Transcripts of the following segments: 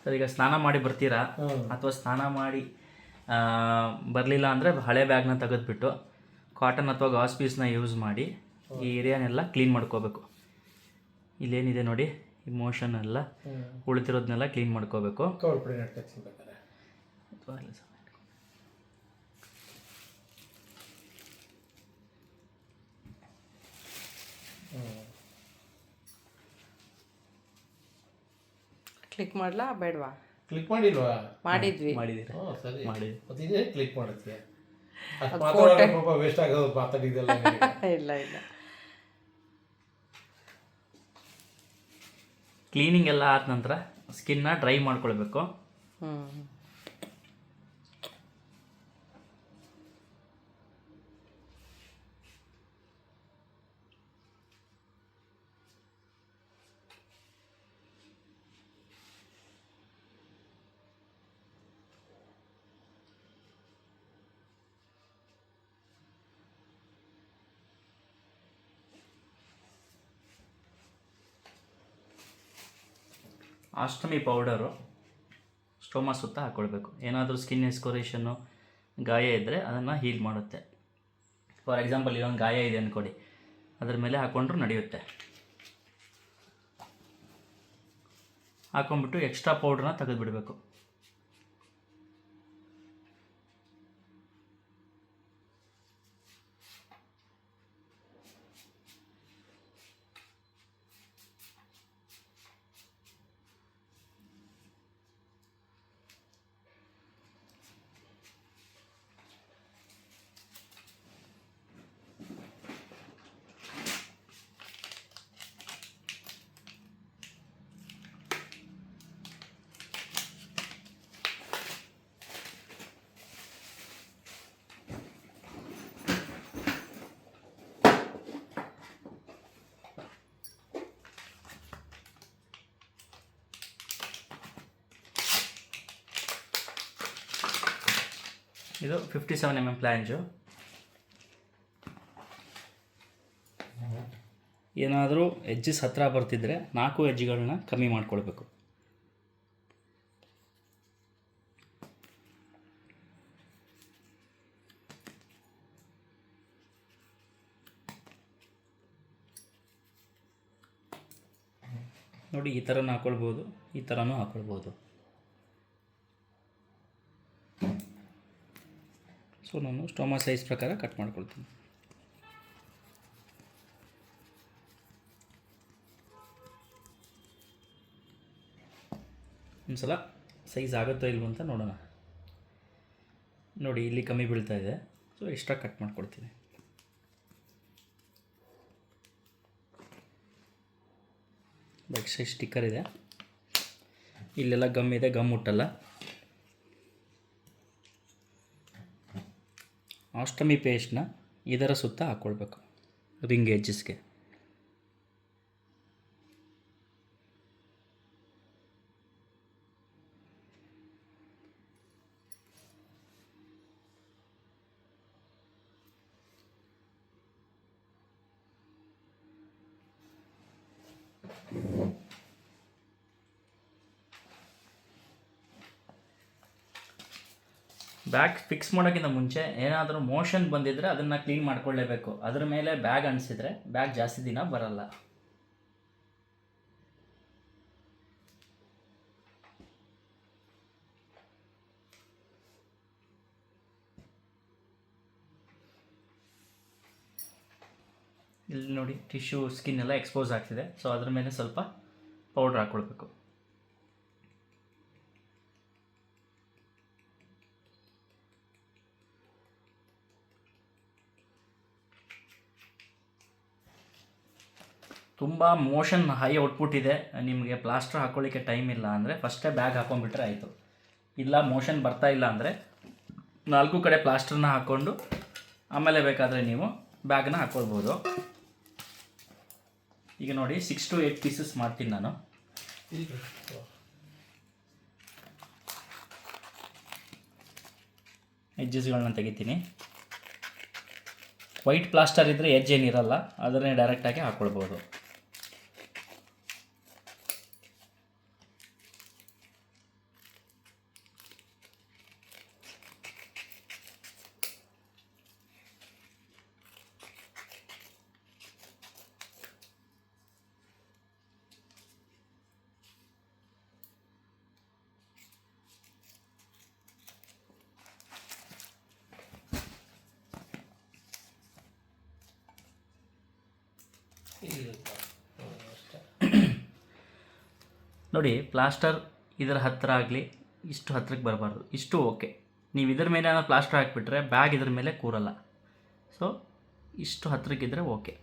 Sir ಈಗ ಸ್ನಾನ ಮಾಡಿ ಬರ್ತೀರಾ ಅಥವಾ ಸ್ನಾನ ಮಾಡಿ ಬರಲಿಲ್ಲ ಅಂದರೆ ಹಳೆ ಬ್ಯಾಗ್ನ ತೆಗೆದುಬಿಟ್ಟು ಕಾಟನ್ ಅಥವಾ ಗಾಸ್ ಪೀಸ್ನ ಯೂಸ್ ಮಾಡಿ ಈ ಏರಿಯಾನೆಲ್ಲ ಕ್ಲೀನ್ ಮಾಡ್ಕೋಬೇಕು. ಇಲ್ಲೇನಿದೆ ನೋಡಿ ಈ ಮೋಷನ್ ಎಲ್ಲ ಉಳಿತಿರೋದನ್ನೆಲ್ಲ ಕ್ಲೀನ್ ಮಾಡ್ಕೋಬೇಕು. ಕ್ಲಿಕ್ ಮಾಡಲಾ ಬೇಡವಾ? ಕ್ಲಿಕ್ ಮಾಡಿಲ್ವಾ? ಮಾಡಿದ್ವಿ. ಸರಿ ಮಾಡಿ ಇದೇ ಕ್ಲಿಕ್ ಮಾಡುತ್ತೆ. ಪಾಪ ವೇಸ್ಟ್ ಆಗೋದು ಮಾತಾಡಿದೆಲ್ಲ. ಇಲ್ಲ ಇಲ್ಲ, ಕ್ಲೀನಿಂಗ್ ಎಲ್ಲ ಆದ ನಂತರ ಸ್ಕಿನ್ನ ಡ್ರೈ ಮಾಡ್ಕೊಳ್ಬೇಕು. ಅಷ್ಟಮಿ ಪೌಡರು ಸ್ಟೋಮಾ ಸುತ್ತ ಹಾಕ್ಕೊಳ್ಬೇಕು. ಏನಾದರೂ ಸ್ಕಿನ್ ಎಸ್ಕೋರೇಷನ್ನು ಗಾಯ ಇದ್ದರೆ ಅದನ್ನು ಹೀಲ್ ಮಾಡುತ್ತೆ. ಫಾರ್ ಎಕ್ಸಾಂಪಲ್ ಇಲ್ಲೊಂದು ಗಾಯ ಇದೆ ಅಂದ್ಕೊಡಿ, ಅದ್ರ ಮೇಲೆ ಹಾಕ್ಕೊಂಡ್ರೂ ನಡೆಯುತ್ತೆ. ಹಾಕ್ಕೊಂಡ್ಬಿಟ್ಟು ಎಕ್ಸ್ಟ್ರಾ ಪೌಡ್ರನ್ನ ತೆಗೆದುಬಿಡಬೇಕು. ಇದು 57 mm ಫ್ಲ್ಯಾಂಜು. ಏನಾದರೂ ಎಡ್ಜಸ್ ಹತ್ತಿರ ಬರ್ತಿದ್ರೆ 4 ಎಡ್ಜ್ಗಳನ್ನ ಕಮ್ಮಿ ಮಾಡ್ಕೊಳ್ಬೇಕು. ನೋಡಿ ಈ ಥರನೂ ಹಾಕ್ಕೊಳ್ಬೋದು, ಈ ಥರನೂ ಹಾಕ್ಕೊಳ್ಬೋದು. ಸೊ ನಾನು ಸ್ಟೋಮಾ ಸೈಜ್ ಪ್ರಕಾರ ಕಟ್ ಮಾಡ್ಕೊಳ್ತೀನಿ. ಒಂದು ಸಲ ಸೈಜ್ ಆಗುತ್ತೋ ಇಲ್ವೋ ಅಂತ ನೋಡೋಣ. ನೋಡಿ ಇಲ್ಲಿ ಕಮ್ಮಿ ಬೀಳ್ತಾ ಇದೆ, ಸೊ ಎಕ್ಸ್ಟ್ರಾ ಕಟ್ ಮಾಡ್ಕೊಳ್ತೀನಿ. ಬ್ಯಾಕ್ ಸೈಡ್ ಸ್ಟಿಕ್ಕರ್ ಇದೆ, ಇಲ್ಲೆಲ್ಲ ಗಮ್ ಇದೆ, ಗಮ್ ಮುಟ್ಟಲ್ಲ. ಅಷ್ಟಮಿ ಪೇಸ್ಟ್ನ ಇದರ ಸುತ್ತ ಹಾಕ್ಕೊಳ್ಬೇಕು, ರಿಂಗ್ ಎಡ್ಜಸ್ಗೆ. ಬ್ಯಾಗ್ ಫಿಕ್ಸ್ ಮಾಡೋಕ್ಕಿಂತ ಮುಂಚೆ ಏನಾದರೂ ಮೋಷನ್ ಬಂದಿದ್ದರೆ ಅದನ್ನು ಕ್ಲೀನ್ ಮಾಡ್ಕೊಳ್ಳೇಬೇಕು. ಅದ್ರ ಮೇಲೆ ಬ್ಯಾಗ್ ಅಂಟಿಸಿದ್ರೆ ಬ್ಯಾಗ್ ಜಾಸ್ತಿ ದಿನ ಬರಲ್ಲ. ಇಲ್ಲಿ ನೋಡಿ ಟಿಶ್ಯೂ ಸ್ಕಿನ್ ಎಲ್ಲ ಎಕ್ಸ್ಪೋಸ್ ಆಗ್ತಿದೆ, ಸೊ ಅದ್ರ ಮೇಲೆ ಸ್ವಲ್ಪ ಪೌಡ್ರ್ ಹಾಕ್ಕೊಳ್ಬೇಕು. ತುಂಬ ಮೋಷನ್ ಹೈ ಔಟ್ಪುಟ್ ಇದೆ, ನಿಮಗೆ ಪ್ಲಾಸ್ಟರ್ ಹಾಕ್ಕೊಳ್ಳಿಕ್ಕೆ ಟೈಮ್ ಇಲ್ಲ ಅಂದರೆ ಫಸ್ಟೇ ಬ್ಯಾಗ್ ಹಾಕ್ಕೊಂಡ್ಬಿಟ್ರೆ ಆಯಿತು. ಇಲ್ಲ ಮೋಷನ್ ಬರ್ತಾ ಇಲ್ಲ ಅಂದರೆ 4 ಕಡೆ ಪ್ಲಾಸ್ಟರ್ನ ಹಾಕ್ಕೊಂಡು ಆಮೇಲೆ ಬೇಕಾದರೆ ನೀವು ಬ್ಯಾಗ್ನ ಹಾಕ್ಕೊಳ್ಬೋದು. ಈಗ ನೋಡಿ 6 to 8 ಪೀಸಸ್ ಮಾಡ್ತೀನಿ ನಾನು. ಎಡ್ಜಸ್ಗಳನ್ನ ತೆಗಿತೀನಿ. ವೈಟ್ ಪ್ಲಾಸ್ಟರ್ ಇದ್ದರೆ ಎಡ್ಜ್ ಏನಿರಲ್ಲ, ಅದನ್ನೇ ಡೈರೆಕ್ಟಾಗಿ ಹಾಕ್ಕೊಳ್ಬೋದು. ನೋಡಿ ಪ್ಲಾಸ್ಟರ್ ಇದರ ಹತ್ತಿರ ಆಗಲಿ, ಇಷ್ಟು ಹತ್ರಕ್ಕೆ ಬರಬಾರ್ದು, ಇಷ್ಟು ಓಕೆ. ನೀವು ಇದ್ರ ಮೇಲೆ ಏನೋ ಪ್ಲಾಸ್ಟರ್ ಹಾಕಿಬಿಟ್ರೆ ಬ್ಯಾಗ್ ಇದ್ರ ಮೇಲೆ ಕೂರಲ್ಲ. ಸೊ ಇಷ್ಟು ಹತ್ರಕ್ಕಿದ್ರೆ ಓಕೆ.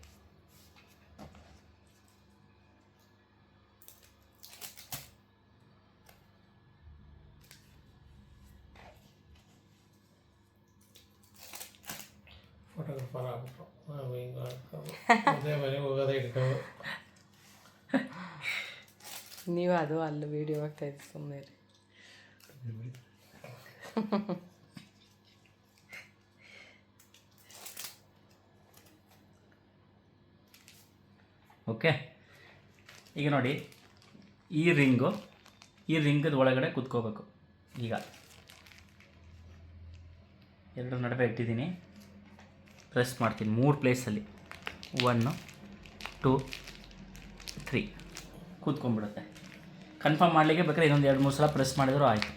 ಫೋಟೋಗ್ರಾಫರ್ ಆಗ್ಬಿಟ್ಟು ನಾವು ಹಿಂಗೆ ಹಾಕೋದು ಅದೇ ಮನೆಗೆ ಹೋಗೋದೇ ಇಟ್ಕೊಂಡು. ನೀವು ಅದು ಅಲ್ಲಿ ವೀಡಿಯೋ ಆಗ್ತಾ ಇದ್ದು ಸುಮ್ಮನೆ ರೀ. ಓಕೆ, ಈಗ ನೋಡಿ ಈ ರಿಂಗದ ಒಳಗಡೆ ಕೂತ್ಕೋಬೇಕು. ಈಗ ಎರಡರ ನಡುವೆ ಇಟ್ಟಿದ್ದೀನಿ, ಪ್ರೆಸ್ ಮಾಡ್ತೀನಿ 3 ಪ್ಲೇಸಲ್ಲಿ. 1 2 3 ಕೂತ್ಕೊಂಡ್ಬಿಡುತ್ತೆ. ಕನ್ಫರ್ಮ್ ಮಾಡಲಿಕ್ಕೆ ಬೇಕಾದ್ರೆ ಇನ್ನೊಂದು 2-3 ಸಲ ಪ್ರೆಸ್ ಮಾಡಿದರೂ ಆಯಿತು.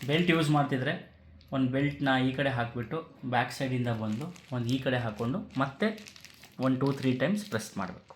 ಬೆಲ್ಟ್ ಯೂಸ್ ಮಾಡ್ತಿದ್ರೆ ಒಂದು ಬೆಲ್ಟ್ನ ಈ ಕಡೆ ಹಾಕಿಬಿಟ್ಟು ಬ್ಯಾಕ್ ಸೈಡಿಂದ ಬಂದು ಒಂದು ಈ ಕಡೆ ಹಾಕ್ಕೊಂಡು ಮತ್ತೆ 1 2 3 ಟೈಮ್ಸ್ ಪ್ರೆಸ್ ಮಾಡಬೇಕು.